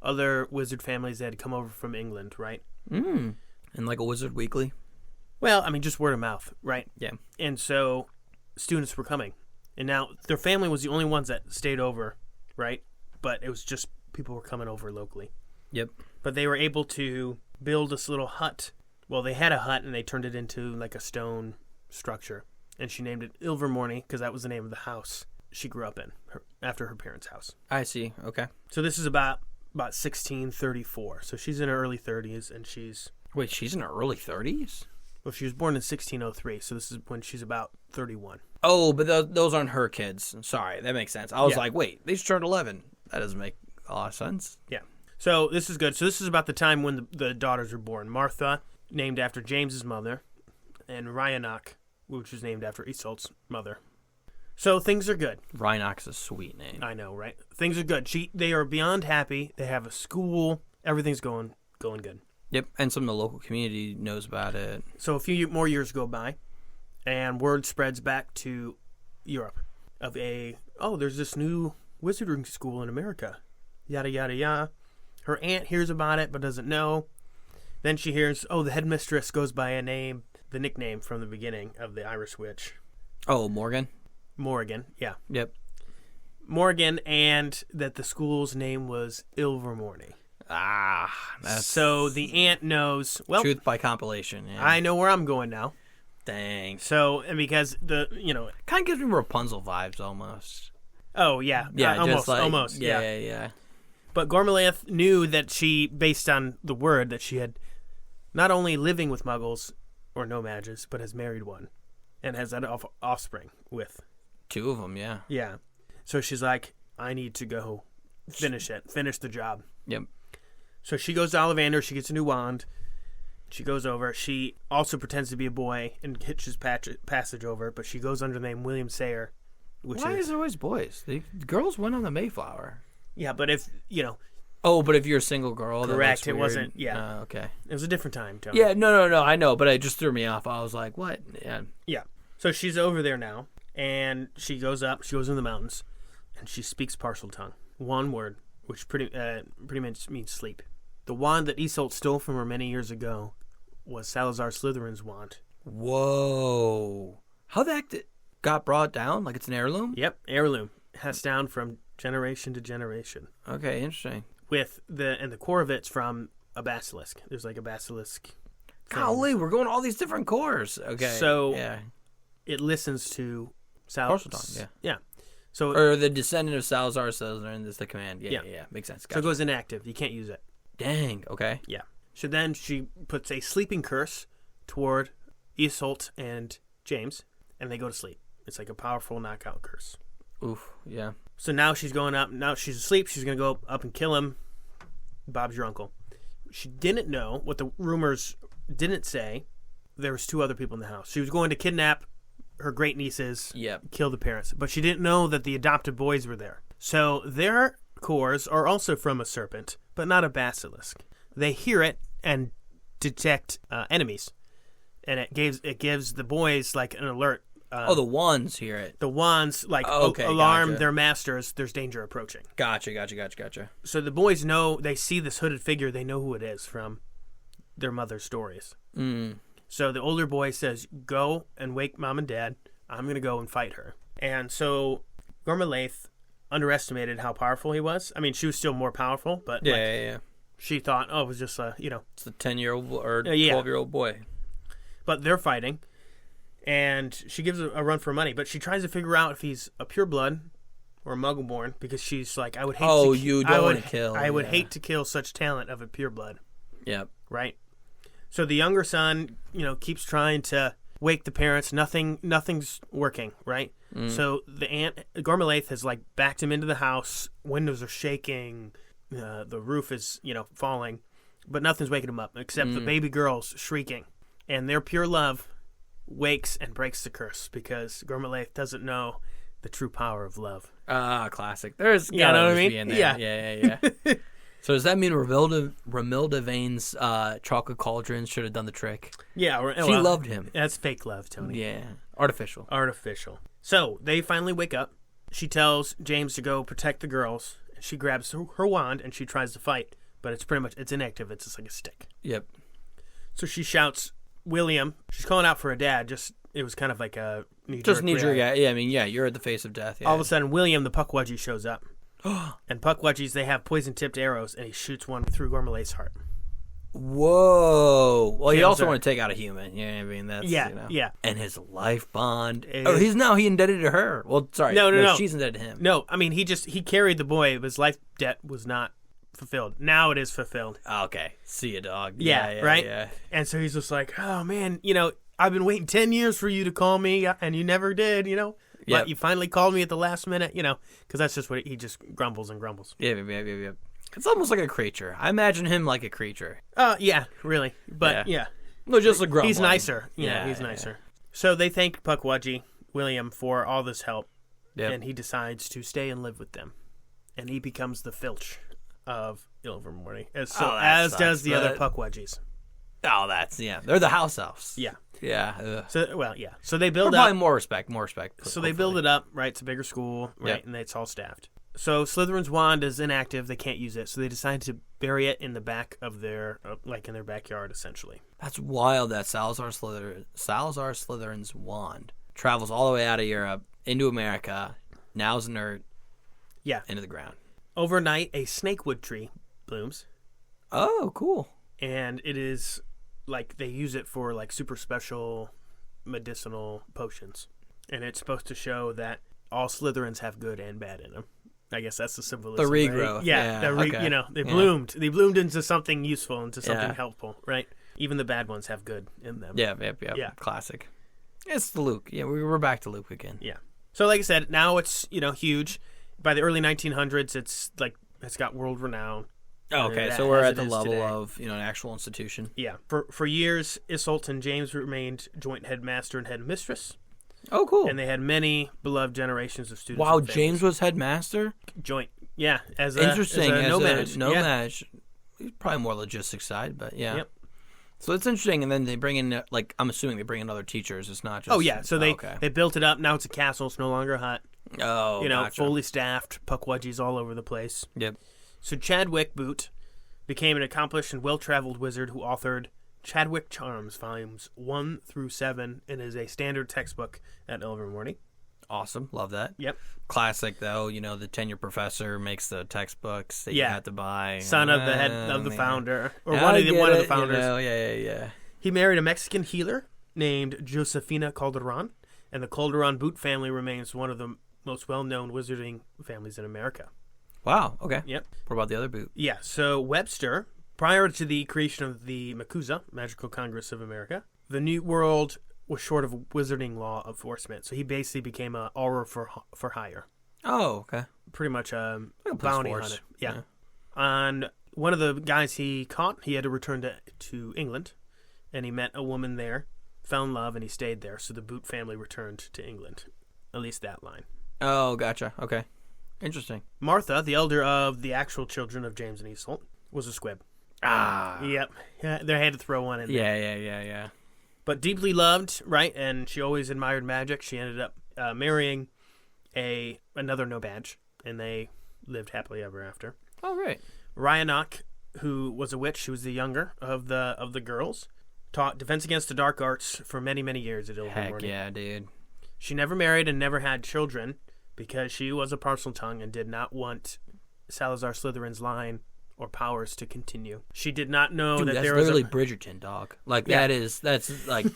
other wizard families that had come over from England, right? And like a Wizard Weekly. Well, I mean, just word of mouth, right? Yeah. And so students were coming. And now their family was the only ones that stayed over, right? But it was just people were coming over locally. Yep. But they were able to build this little hut. Well, they had a hut and they turned it into like a stone structure. And she named it Ilvermorny because that was the name of the house she grew up in after her parents' house. I see. Okay. So this is about 1634. So she's in her early 30s and Wait, she's in her early 30s? well, she was born in 1603. So this is when she's about 31. Oh, but those aren't her kids. Sorry, that makes sense. I was Yeah. like, wait, they just turned 11. That doesn't make a lot of sense. Yeah. So this is good. So this is about the time when the daughters were born. Martha, named after James's mother, and Ryanok, which was named after Isolt's mother. So things are good. Rhinox is a sweet name. I know, right? Things are good. They are beyond happy. They have a school. Everything's going good. Yep, and some of the local community knows about it. So a few more years go by, and word spreads back to Europe of there's this new wizarding school in America. Yada, yada, yada. Her aunt hears about it but doesn't know. Then she hears, the headmistress goes by the nickname from the beginning of the Irish witch. Oh, Morgan? Morgan, yeah. Yep. Morgan, and that the school's name was Ilvermorny. Ah, that's So the aunt knows, well, truth by compilation. Yeah. I know where I'm going now. Dang. So, and because Kind of gives me Rapunzel vibes almost. oh, yeah. Yeah, almost, just like, almost, yeah. Yeah. But Gormalaith knew that she, based on the word, that she had not only living with muggles or no mages, but has married one and has had offspring with. 2 of them, yeah. Yeah. So she's like, I need to go finish the job. Yep. So she goes to Ollivander. She gets a new wand. She goes over. She also pretends to be a boy and hitches passage over, but she goes under the name William Sayer. Why is it always boys? The girls went on the Mayflower. Yeah, but if, Oh, but if you're a single girl, correct, that it looks wasn't, weird. Okay. It was a different time, Tony. Yeah, no, I know, but it just threw me off. I was like, what? Yeah. Yeah. So she's over there now, and she goes up, she goes in the mountains, and she speaks Parseltongue. One word, which pretty much means sleep. The wand that Isolde stole from her many years ago was Salazar Slytherin's wand. Whoa. How the heck got brought down? Like it's an heirloom? Yep, heirloom. Passed down from generation to generation. Okay, interesting. With the core of it's from a basilisk. There's like a basilisk. Golly, we're going all these different cores. Okay. So yeah. It listens to Parseltongue, yeah. Yeah. So or the descendant of Salazar Slytherin is the command. Yeah. Makes sense. Gotcha. So it goes inactive. You can't use it. Dang. Okay. Yeah. So then she puts a sleeping curse toward Isolde and James, and they go to sleep. It's like a powerful knockout curse. Oof. Yeah. So now she's going up. Now she's asleep. She's going to go up and kill him. Bob's your uncle. She didn't know what the rumors didn't say. There was 2 other people in the house. She was going to kidnap her great nieces, kill the parents, but she didn't know that the adopted boys were there. So their cores are also from a serpent, but not a basilisk. They hear it and detect enemies, and it gives the boys like an alert. The wands hear it. The wands alarm their masters. There's danger approaching. Gotcha. So the boys know, they see this hooded figure. They know who it is from their mother's stories. So the older boy says, go and wake mom and dad. I'm going to go and fight her. And so Gormalaith underestimated how powerful he was. I mean, she was still more powerful, but she thought, it was just it's a 10-year-old or 12-year-old boy. But they're fighting, and she gives a run for money. But she tries to figure out if he's a pureblood or a Muggleborn, because she's like, I would hate to you don't want to kill. I would hate to kill such talent of a pureblood. Yep. Right? So the younger son, keeps trying to wake the parents. Nothing's working, right? So the aunt, Gormalaith, has like backed him into the house. Windows are shaking. The roof is, falling. But nothing's waking him up except the baby girls shrieking. And their pure love wakes and breaks the curse because Gormalaith doesn't know the true power of love. Classic. There's gotta always be in there. Yeah. So does that mean Romilda Vane's chocolate cauldron should have done the trick? Yeah. She loved him. That's fake love, Tony. Yeah. Artificial. So they finally wake up. She tells James to go protect the girls. She grabs her wand and she tries to fight, but it's inactive. It's just like a stick. Yep. So she shouts, William. She's calling out for her dad. It was kind of like a knee-jerk guy. Yeah, I mean, you're at the face of death. Yeah. All of a sudden, William the Puckwudgie shows up. And Puckwudgies, they have poison-tipped arrows, and he shoots one through Gormalaith's heart. Whoa. Well, you also want to take out a human. Yeah, I mean, that's... Yeah. And his life bond. He indebted to her. Well, sorry. No. She's indebted to him. No, I mean, he carried the boy. His life debt was not fulfilled. Now it is fulfilled. Okay. See ya, dog. Yeah, right? Yeah. And so he's just like, oh, man, I've been waiting 10 years for you to call me, and you never did, But you finally called me at the last minute, because that's just what he just grumbles and grumbles. Yeah. It's almost like a creature. I imagine him like a creature. Yeah, really. But, yeah. No, just a grumble. He's nicer. He's nicer. So they thank Puckwudgie, William, for all this help, and he decides to stay and live with them. And he becomes the Filch of Ilvermorny, as does the other Puckwudgies. Oh, they're the house elves. Yeah. Yeah. So they build up. Probably more respect. So they build it up, right? It's a bigger school, right? And it's all staffed. So Slytherin's wand is inactive. They can't use it. So they decide to bury it in the back of their, in their backyard, essentially. That's wild that Salazar Slytherin's wand travels all the way out of Europe into America, now's inert, into the ground. Overnight, a snakewood tree blooms. Oh, cool. And it is... they use it for super special medicinal potions, and it's supposed to show that all Slytherins have good and bad in them. I guess that's the symbolism. The regrowth, right? Yeah. They bloomed. They bloomed into something useful, into something helpful, right? Even the bad ones have good in them. Yeah. Classic. It's the Luke. Yeah, we're back to Luke again. Yeah. So, like I said, now it's huge. By the early 1900s, it's got world renown. Oh, okay, that so we're as at it the is level today. of an actual institution. Yeah. For years, Isolt and James remained joint headmaster and headmistress, Oh, cool. and they had many beloved generations of students. Wow, and families. James was headmaster? Joint. Yeah, as a Interesting. as a nomad. As a nomad. He's probably more logistics side, but yeah. Yep. So it's interesting, and then they bring in, like, I'm assuming they bring in other teachers. It's not just... Oh yeah, so they okay. they built it up. Now it's a castle. It's no longer a hut. Oh, gotcha. Fully staffed, puckwudgies all over the place. Yep. So Chadwick Boot became an accomplished and well-traveled wizard who authored Chadwick Charms, volumes 1 through 7, and is a standard textbook at Ilvermorny. Awesome. Love that. Yep. Classic, though. The tenure professor makes the textbooks that you Yeah. have to buy. Son of the head of the man. founder, or I one of get the it, founders. Yeah. He married a Mexican healer named Josefina Calderon, and the Calderon Boot family remains one of the most well-known wizarding families in America. Wow. Okay. Yep. What about the other boot? Yeah, so Webster, prior to the creation of the MACUSA, Magical Congress of America, the New World was short of wizarding law enforcement, so he basically became a aura for hire. Oh, okay. Pretty much a Like a police bounty force. hunter. Yeah. And one of the guys he caught, he had to return to England, and he met a woman there, fell in love, and he stayed there, so the Boot family returned to England. At least that line. Oh, gotcha. Okay. Interesting. Martha, the elder of the actual children of James and Isolt, was a squib. Ah. Yep. Yeah, they had to throw one in there. Yeah. But deeply loved, right? And she always admired magic. She ended up marrying another no badge, and they lived happily ever after. Oh, right. Ryanok, who was a witch, she was the younger of the girls, taught defense against the dark arts for many, many years at Ilvermorny. Heck yeah, dude. She never married and never had children because she was a parcel tongue and did not want Salazar Slytherin's line or powers to continue. She did not know Dude, that that's there was literally Bridgerton, dog. Like, Yeah. that's like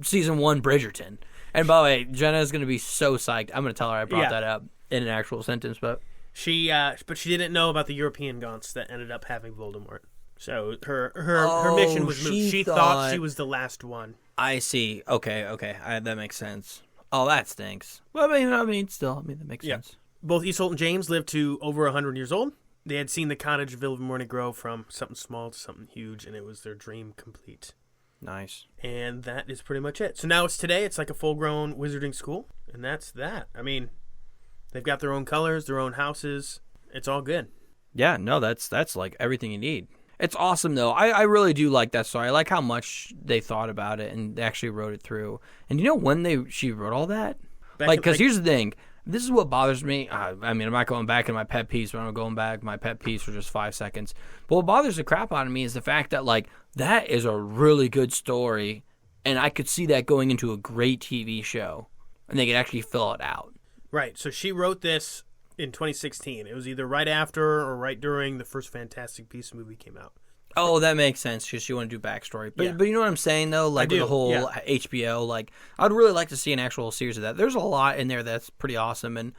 season 1 Bridgerton. And by the way, Jenna is going to be so psyched. I'm going to tell her I brought Yeah. that up in an actual sentence, but... she didn't know about the European gaunts that ended up having Voldemort. So her mission was moved. She thought she was the last one. I see. Okay. That makes sense. Oh, that stinks. Well, I mean, that makes sense. Both Isolt and James lived to over 100 years old. They had seen the cottage of Ilvermorny grow from something small to something huge, and it was their dream complete. Nice. And that is pretty much it. So now it's today. It's like a full-grown wizarding school, and that's that. I mean, they've got their own colors, their own houses. It's all good. Yeah, no, that's like everything you need. It's awesome, though. I really do like that story. I like how much they thought about it and they actually wrote it through. And you know when she wrote all that? Because here's the thing. This is what bothers me. I mean, I'm not going back in my pet peeves, but I'm going back my pet peeves for just 5 seconds. But what bothers the crap out of me is the fact that, like, that is a really good story, and I could see that going into a great TV show, and they could actually fill it out. Right. So she wrote this in 2016. It was either right after or right during the first Fantastic Beasts movie came out. Oh, that makes sense because you want to do backstory. But Yeah. but you know what I'm saying, though? Like, I with do, the whole yeah. HBO, like, I'd really like to see an actual series of that. There's a lot in there that's pretty awesome, and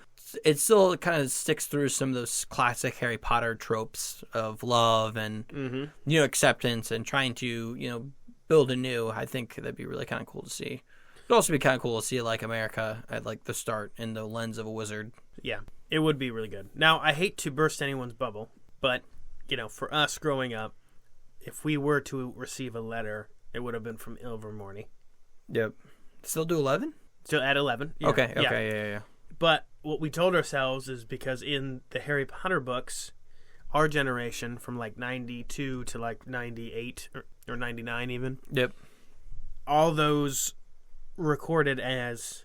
it still kind of sticks through some of those classic Harry Potter tropes of love and, acceptance and trying to, build anew. I think that'd be really kind of cool to see. It'd also be kind of cool to see, like, America at, like, the start in the lens of a wizard. Yeah, it would be really good. Now, I hate to burst anyone's bubble, but, for us growing up, if we were to receive a letter, it would have been from Ilvermorny. Yep. Still do 11? Still at 11. Yeah. Okay, yeah. But what we told ourselves is because in the Harry Potter books, our generation from like 92 to like 98 or 99 even, Yep. all those recorded as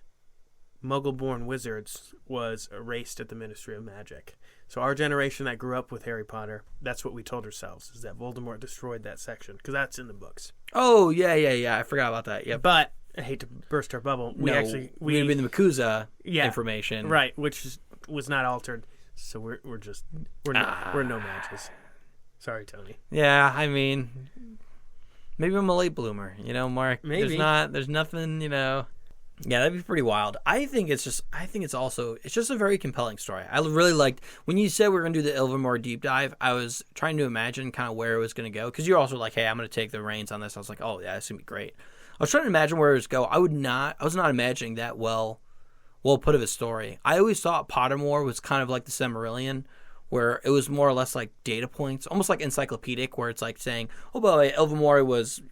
Muggle-born wizards was erased at the Ministry of Magic. So our generation that grew up with Harry Potter, that's what we told ourselves, is that Voldemort destroyed that section, because that's in the books. Oh, yeah. I forgot about that. Yep. But I hate to burst our bubble. We have been the MACUSA information. Right, which was not altered. So we're no matches. Sorry, Tony. Yeah, I mean, maybe I'm a late bloomer, Mark. Maybe. There's nothing, Yeah, that'd be pretty wild. I think it's just a very compelling story. I really liked when you said we were going to do the Ilvermorny deep dive. I was trying to imagine kind of where it was going to go because you're also like, hey, I'm going to take the reins on this. I was like, oh yeah, it's going to be great. I was trying to imagine where it was going to go. I was not imagining that well put of a story. I always thought Pottermore was kind of like the Silmarillion, where it was more or less like data points, almost like encyclopedic, where it's like saying, oh, by the way, Ilvermorny was,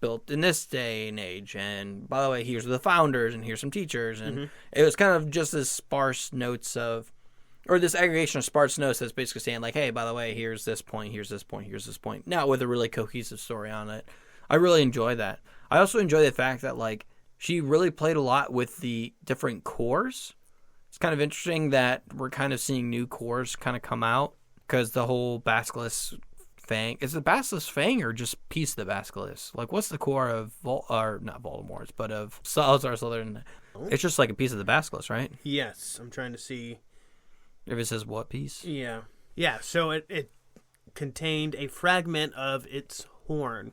built in this day and age, and by the way, here's the founders, and here's some teachers, and it was kind of just this sparse notes of, or this aggregation of sparse notes that's basically saying like, hey, by the way, here's this point, here's this point, here's this point, not with a really cohesive story on it. I really enjoy that. I also enjoy the fact that like she really played a lot with the different cores. It's kind of interesting that we're kind of seeing new cores kind of come out, because the whole Basilisk Fang, is the Basilisk Fang or just piece of the Basilisk? Like, what's the core of or not Voldemort's, but of Salazar Slytherin? It's just like a piece of the Basilisk, right? Yes, I'm trying to see if it says what piece. Yeah. So it contained a fragment of its horn,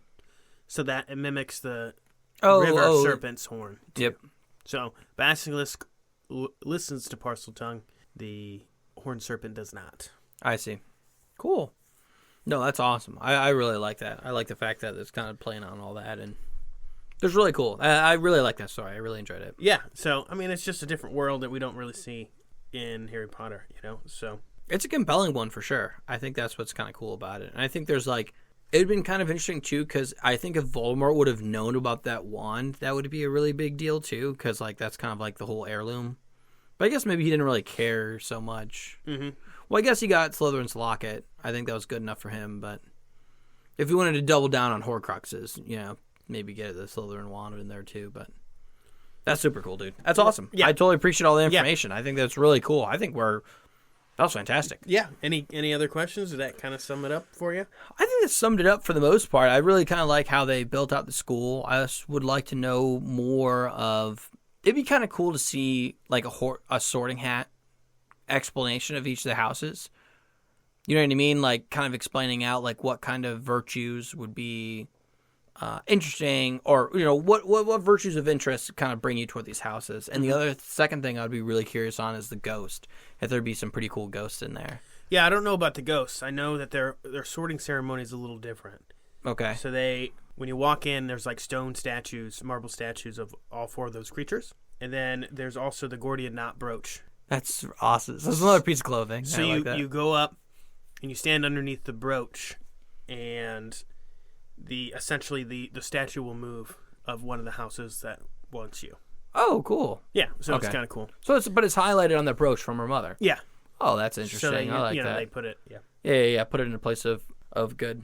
so that it mimics the river serpent's horn. Yep. So Basilisk listens to Parseltongue. The horned serpent does not. I see. Cool. No, that's awesome. I really like that. I like the fact that it's kind of playing on all that, and it's really cool. I really like that story. I really enjoyed it. Yeah. So, I mean, it's just a different world that we don't really see in Harry Potter, so. It's a compelling one for sure. I think that's what's kind of cool about it. And I think there's like, it'd been kind of interesting too, because I think if Voldemort would have known about that wand, that would be a really big deal too, because like that's kind of like the whole heirloom. But I guess maybe he didn't really care so much. Mm-hmm. Well, I guess he got Slytherin's locket. I think that was good enough for him. But if he wanted to double down on Horcruxes, maybe get the Slytherin wand in there too. But that's super cool, dude. That's awesome. Yeah. I totally appreciate all the information. Yeah. I think that's really cool. I think that was fantastic. Yeah. Any other questions? Did that kind of sum it up for you? I think that summed it up for the most part. I really kind of like how they built out the school. I just would like to know more of... It'd be kind of cool to see like a sorting hat explanation of each of the houses. You know what I mean? Like kind of explaining out like what kind of virtues would be interesting, or what virtues of interest kind of bring you toward these houses. And the second thing I'd be really curious on is the ghost. If there'd be some pretty cool ghosts in there. Yeah, I don't know about the ghosts. I know that their sorting ceremony is a little different. Okay. So when you walk in, there's like stone statues, marble statues of all four of those creatures. And then there's also the Gordian knot brooch. That's awesome. So it's another piece of clothing. So you go up and you stand underneath the brooch, and essentially the statue will move of one of the houses that wants you. Oh, cool. Yeah, so it's kind of cool. So it's highlighted on the brooch from her mother. Yeah. Oh, that's interesting. So I like that. They put it. Yeah. Yeah. Put it in a place of good.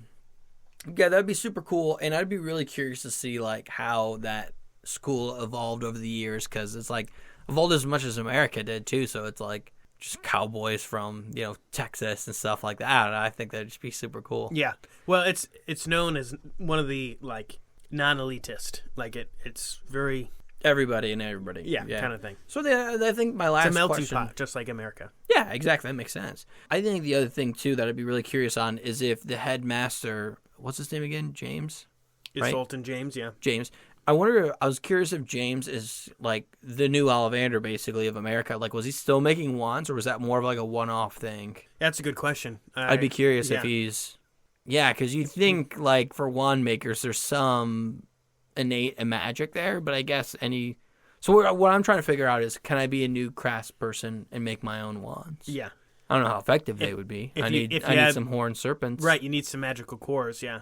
Yeah, that'd be super cool, and I'd be really curious to see like how that school evolved over the years, because it's like evolved as much as America did too. So it's like just cowboys from Texas and stuff like that. I think that'd just be super cool. Yeah. Well, it's known as one of the like non-elitist. Like it's very everybody and everybody. Yeah, kind of thing. So I think my last it's a melting question, pot, just like America. Yeah, exactly. That makes sense. I think the other thing too that I'd be really curious on is if the headmaster, what's his name again? James. Is Sultan James? Yeah. James. I was curious if James is like the new Ollivander basically of America. Like, was he still making wands, or was that more of like a one-off thing? That's a good question. I'd be curious if he's... Yeah, because you think like for wand makers, there's some innate magic there, but I guess any... So what I'm trying to figure out is, can I be a new crafts person and make my own wands? Yeah. I don't know how effective they would be. I need some horned serpents. Right, you need some magical cores, yeah.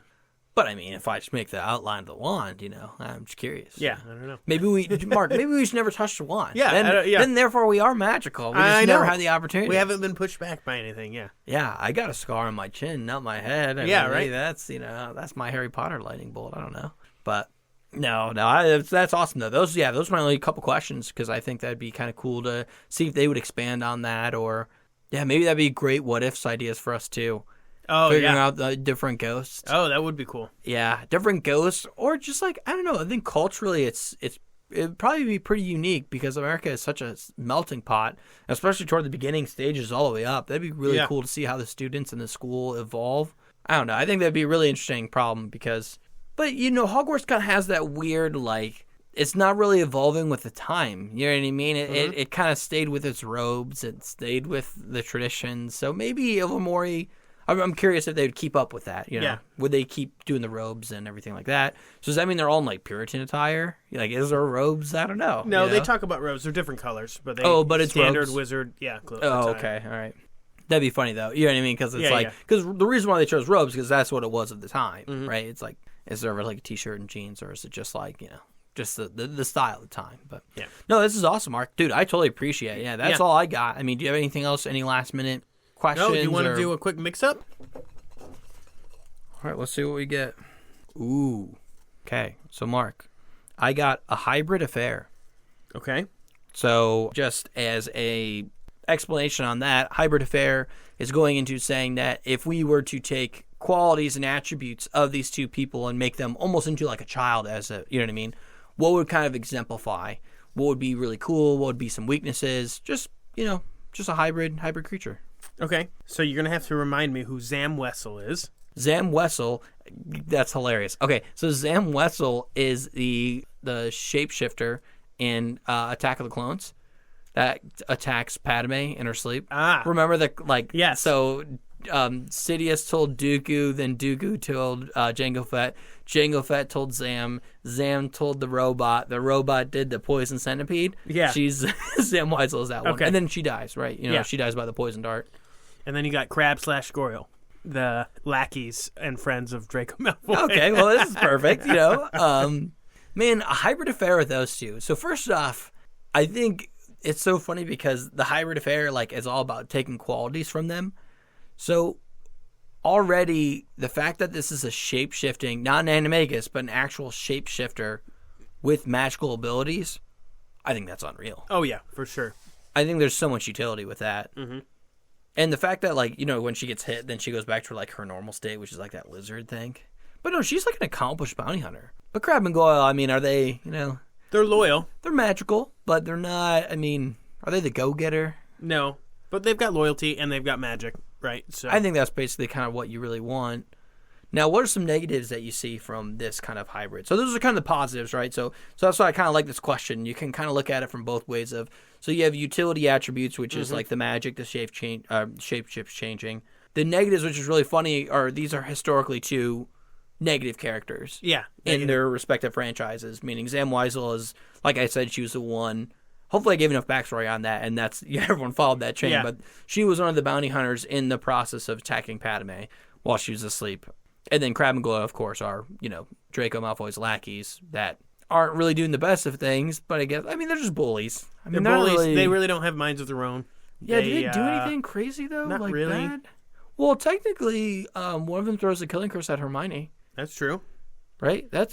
But I mean, if I just make the outline of the wand, I'm just curious. Yeah, I don't know. Maybe we should never touch the wand. Yeah, then therefore we are magical. We just never had the opportunity. We haven't been pushed back by anything. Yeah. Yeah, I got a scar on my chin, not my head. Right. That's my Harry Potter lightning bolt. I don't know, but no, that's awesome though. Those are my only couple questions, because I think that'd be kind of cool to see if they would expand on that, or maybe that'd be great what ifs ideas for us too. Oh, figuring out the different ghosts. Oh, that would be cool. Yeah, different ghosts, or just like, I don't know. I think culturally, it'd probably be pretty unique, because America is such a melting pot, especially toward the beginning stages all the way up. That'd be really cool to see how the students in the school evolve. I don't know. I think that'd be a really interesting problem, because, but Hogwarts kind of has that weird like, it's not really evolving with the time. You know what I mean? It kind of stayed with its robes. It stayed with the traditions. So maybe Ilvermorny. I'm curious if they would keep up with that. Yeah. Would they keep doing the robes and everything like that? So does that mean they're all in like Puritan attire? Like, is there robes? I don't know. No, they talk about robes. They're different colors, but but it's standard robes? wizard. Yeah. Oh, okay, all right. That'd be funny though. You know what I mean? Because it's Yeah, because the reason why they chose robes because that's what it was at the time, right? It's like, is there like a t-shirt and jeans, or is it just like just the style of the time? But Yeah. no, this is awesome, Mark. Dude, I totally appreciate it. Yeah, that's all I got. I mean, do you have anything else? Any last minute questions? No, do you want to do a quick mix up? All right, let's see what we get. Ooh. Okay, so Mark, I got a hybrid affair. Okay. So just as a explanation on that, hybrid affair is going into saying that if we were to take qualities and attributes of these two people and make them almost into like a child, as a, you know what I mean, what would kind of exemplify? What would be really cool? What would be some weaknesses? Just just a hybrid creature. Okay. So you're gonna have to remind me who Zam Wessel is. Zam Wessel, that's hilarious. Okay, so Zam Wessel is the shapeshifter in Attack of the Clones that attacks Padme in her sleep. Remember Yes. So Sidious told Dooku, then Dooku told Jango Fett. Jango Fett told Zam. Zam told the robot. The robot did the poison centipede. Yeah. She's Zam Wessel is that one. Okay. And then she dies, right? She dies by the poison dart. And then you got Crab/Goyle, the lackeys and friends of Draco Malfoy. Okay, well, this is perfect, Man, a hybrid affair with those two. So first off, I think it's so funny because the hybrid affair, is all about taking qualities from them. So already the fact that this is a shape-shifting, not an animagus, but an actual shapeshifter with magical abilities, I think that's unreal. Oh, yeah, for sure. I think there's so much utility with that. Mm-hmm. And the fact that, when she gets hit, then she goes back to, her normal state, which is, that lizard thing. But no, she's, an accomplished bounty hunter. But Crab and Goyle, are they, They're loyal. They're magical, but they're not, are they the go-getter? No, but they've got loyalty and they've got magic, right? So I think that's basically kind of what you really want. Now, what are some negatives that you see from this kind of hybrid? So those are kind of the positives, right? So that's why I kind of like this question. You can kind of look at it from both ways of, so you have utility attributes, which is like the magic, the shape shifts changing. The negatives, which is really funny, are these are historically two negative characters. Yeah. In their respective franchises, meaning Zam Wessel is, like I said, she was the one. Hopefully I gave enough backstory on that, and that's everyone followed that chain. Yeah. But she was one of the bounty hunters in the process of attacking Padme while she was asleep. And then Crab and Goyle, of course, are, Draco Malfoy's lackeys that aren't really doing the best of things, but I guess, they're just bullies. They're bullies. They really don't have minds of their own. Yeah, do they do anything crazy, though? Not really. Bad? Well, technically, one of them throws a killing curse at Hermione. That's true. Right? That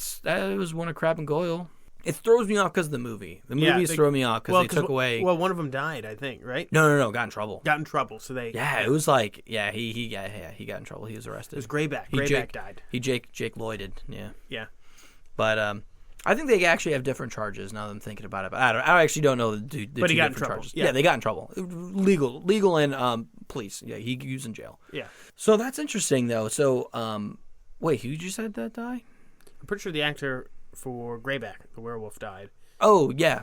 was one of Crab and Goyle. It throws me off because of the movie. The movies throw me off because they took away. Well, one of them died, I think, right? No, got in trouble. Got in trouble, so they. Yeah, it was like he got in trouble. He was arrested. It was Greyback. Greyback died. He Jake Lloyded. Yeah. Yeah. But I think they actually have different charges now that I'm thinking about it. But I actually don't know the two he got in different trouble. charges. Yeah. They got in trouble. Legal and police. Yeah, he was in jail. Yeah. So that's interesting though. So wait, who you said that died? I'm pretty sure the actor for Greyback, the werewolf, died. Oh, yeah.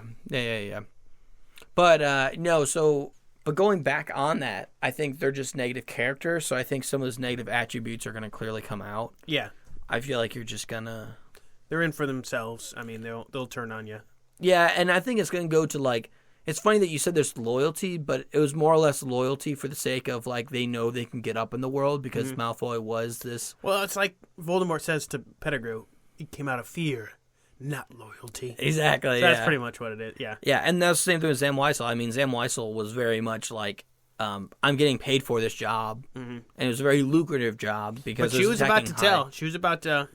But, no, but going back on that, I think they're just negative characters, so I think some of those negative attributes are going to clearly come out. Yeah. I feel like you're just going to... They're in for themselves. They'll turn on you. Yeah, and I think it's going to go to, it's funny that you said there's loyalty, but it was more or less loyalty for the sake of, they know they can get up in the world because Malfoy was this... Well, it's like Voldemort says to Pettigrew, he came out of fear. Not loyalty. Exactly, so that's pretty much what it is, yeah. Yeah, and that's the same thing with Zam Wessel. Zam Wessel was very much I'm getting paid for this job, and it was a very lucrative job because But she was about to tell. She was about to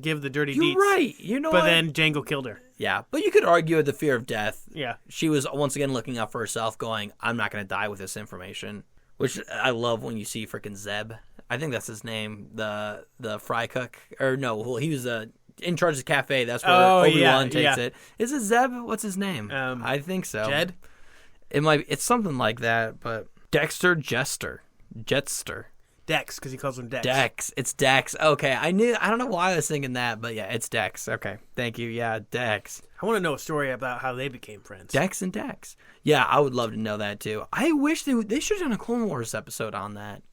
give the dirty deeds. You're right. You know but what? then Django killed her. Yeah, but you could argue the fear of death. Yeah. She was once again looking out for herself, going, I'm not going to die with this information, which I love when you see freaking Zeb. I think that's his name, the fry cook. Or no, well, he was in charge of the cafe. That's where Obi-Wan takes it. Is it Zeb? What's his name? I think so. Jed? It's something like that, but Jetster. Dex, because he calls him Dex. Dex. It's Dex. Okay, I don't know why I was thinking that, but yeah, it's Dex. Okay, thank you. Yeah, Dex. I want to know a story about how they became friends. Dex and Dex. Yeah, I would love to know that too. I wish they should have done a Clone Wars episode on that.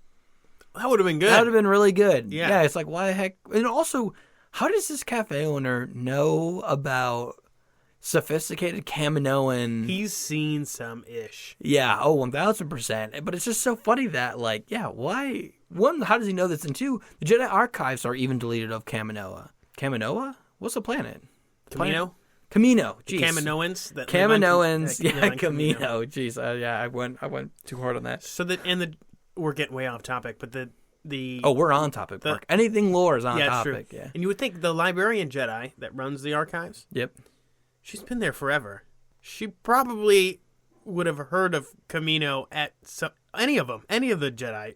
That would have been good. That would have been really good. Yeah, it's like, why the heck? And also, how does this cafe owner know about sophisticated Kaminoan. He's seen some ish. Yeah, 1000%. But it's just so funny that, like, yeah, why? One, how does he know this? And two, the Jedi archives are even deleted of Kaminoa. Kaminoa? What's the planet? Camino? Camino. Jeez. Kaminoans? Kaminoans. Yeah, Camino. Jeez. Yeah, I went too hard on that. So we're getting way off topic, but we're on topic, Mark. Anything lore is on topic. True. Yeah. And you would think the librarian Jedi that runs the archives. Yep. She's been there forever. She probably would have heard of Camino at any of them. Any of the Jedi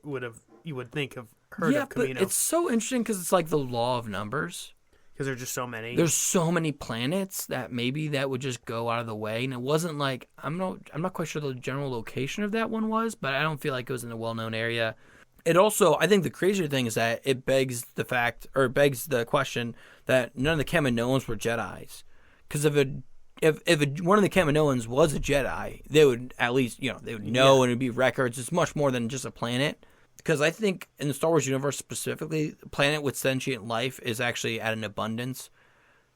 you would think have heard of Camino. But it's so interesting because it's like the law of numbers. Because there's just so many. There's so many planets that maybe that would just go out of the way, and it wasn't like I'm not quite sure the general location of that one was, but I don't feel like it was in a well-known area. It also, I think the crazier thing is that it begs the question that none of the Kaminoans were Jedis. Because if one of the Kaminoans was a Jedi, they would at least, they would know, and it would be records. It's much more than just a planet. Because I think in the Star Wars universe specifically, a planet with sentient life is actually at an abundance.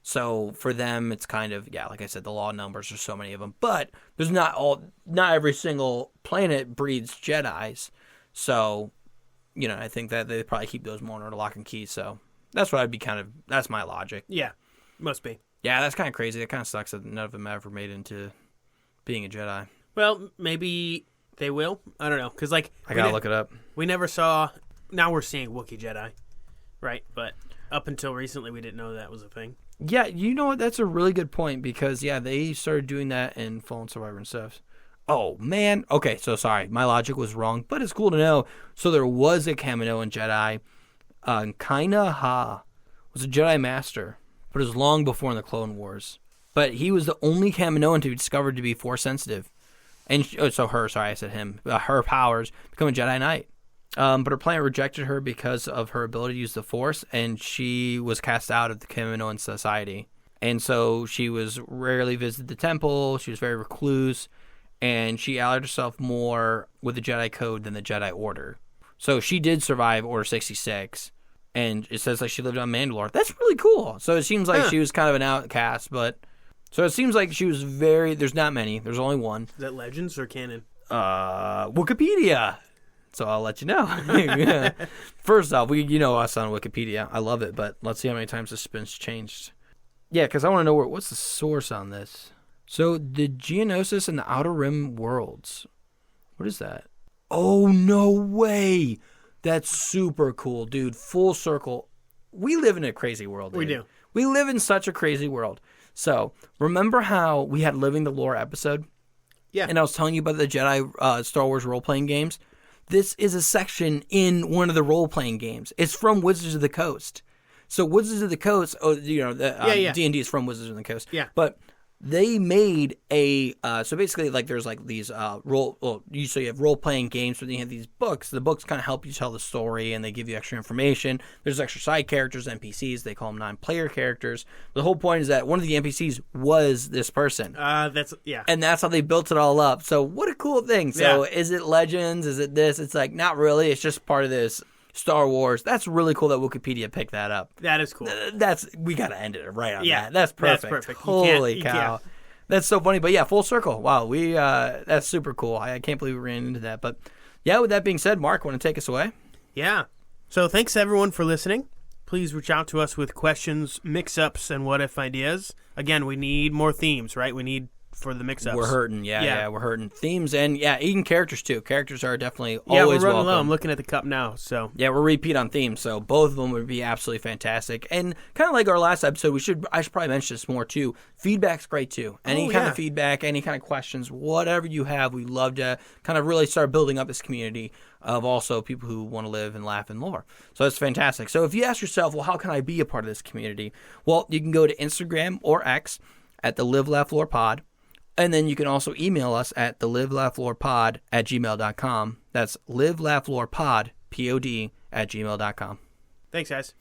So for them, it's kind of, like I said, the law of numbers, there's so many of them. But there's not every single planet breeds Jedis. So, I think that they probably keep those more under lock and key. So that's what that's my logic. Yeah, must be. Yeah, that's kind of crazy. It kind of sucks that none of them ever made it into being a Jedi. Well, maybe they will. I don't know. Because, I gotta look it up. We never saw. Now we're seeing Wookiee Jedi, right? But up until recently, we didn't know that was a thing. Yeah, you know what? That's a really good point because, they started doing that in Fallen Survivor and stuff. Oh, man. Okay, so sorry. My logic was wrong, but it's cool to know. So there was a Kaminoan Jedi. Kaina Ha was a Jedi Master, but it was long before in the Clone Wars. But he was the only Kaminoan to be discovered to be Force sensitive. And her powers become a Jedi Knight. But her planet rejected her because of her ability to use the Force, and she was cast out of the Kaminoan society. And so she was rarely visited the temple. She was very recluse, and she allied herself more with the Jedi Code than the Jedi Order. So she did survive Order 66, and it says she lived on Mandalore. That's really cool. So it seems like she was kind of an outcast, but so it seems like she was there's not many. There's only one. Is that Legends or canon? Wikipedia. So I'll let you know. First off, you know us on Wikipedia. I love it, but let's see how many times the spin's changed. Yeah, because I want to know what's the source on this. So the Geonosis and the Outer Rim worlds. What is that? Oh, no way. That's super cool, dude. Full circle. We live in a crazy world, dude. We do. We live in such a crazy world. So remember how we had Living the Lore episode? Yeah. And I was telling you about the Jedi Star Wars role-playing games. This is a section in one of the role-playing games. It's from Wizards of the Coast. So Wizards of the Coast, D&D is from Wizards of the Coast. Yeah. But they made so basically there's these so you have role-playing games where you have these books. The books kind of help you tell the story and they give you extra information. There's extra side characters, NPCs. They call them non-player characters. The whole point is that one of the NPCs was this person. And that's how they built it all up. So what a cool thing. So is it Legends? Is it this? It's not really. It's just part of this Star Wars. That's really cool that Wikipedia picked that up. That is cool. We got to end it right on that. That's perfect. That's perfect. Holy cow. That's so funny. But yeah, full circle. Wow. That's super cool. I can't believe we ran into that. But yeah, with that being said, Mark, want to take us away? Yeah. So thanks everyone for listening. Please reach out to us with questions, mix-ups, and what-if ideas. Again, we need more themes, right? We need for the mix-ups. We're hurting, yeah, we're hurting. Themes and, even characters, too. Characters are definitely always we're running welcome. low. I'm looking at the cup now, so. Yeah, we're repeat on themes, so both of them would be absolutely fantastic. And kind of like our last episode, I should probably mention this more, too. Feedback's great, too. Any kind of feedback, any kind of questions, whatever you have, we'd love to kind of really start building up this community of also people who want to live and laugh and lore. So that's fantastic. So if you ask yourself, well, how can I be a part of this community? Well, you can go to Instagram or X at the Live Laugh Lore Pod. And then you can also email us at thelivelaughLorePod@gmail.com. That's livelaughLorePod, Pod, @gmail.com. Thanks, guys.